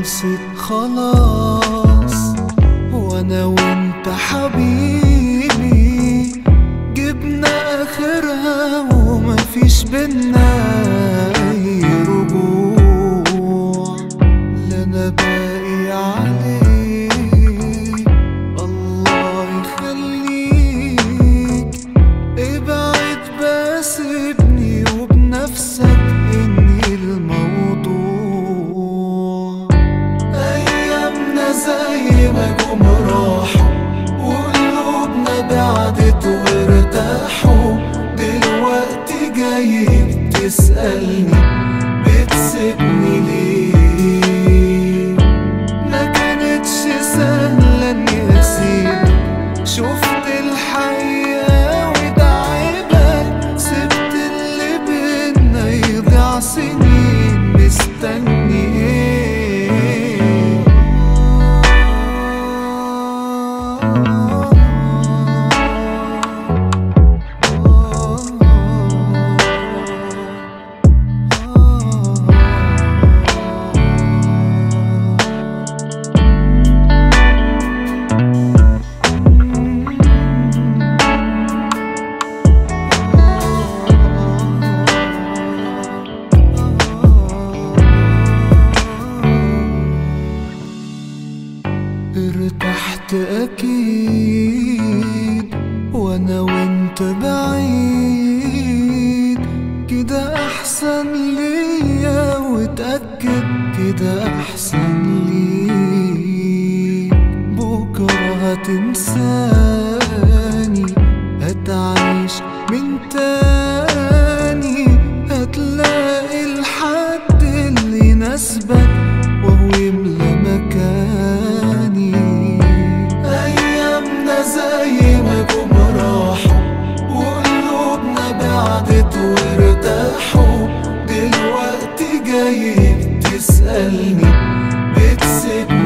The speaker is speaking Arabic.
خلصت خلاص، وانا وانت حبيبي جبنا اخرها ومفيش بينا اي رجوع. لا انا باقي عليك الله يخليك، ابعد بس ابني وبنفسك انهي الموضوع. ايامنا زي ما جم راحوا وقلوبنا بعدت وارتاحوا، دلوقتي جاي بتسألني بتسيبني ليه؟ ما كانتش سهلة اني اسيبك، شفت الحقيقة وده عيبك، سبت اللي بينا يضيع سنين مستني ايه؟ ارتحت اكيد وانا وانت بعيد، كده احسن ليا واتأكد كده احسن ليك. بكرة هتنساني هتعيش من تاني، هتلاقي الحد اللي يناسبك وهو يملى مكاني. ايامنا زي ما جم راحوا وقلوبنا بعدت وارتاحوا، دلوقتي جاي بتسألني بتسيبني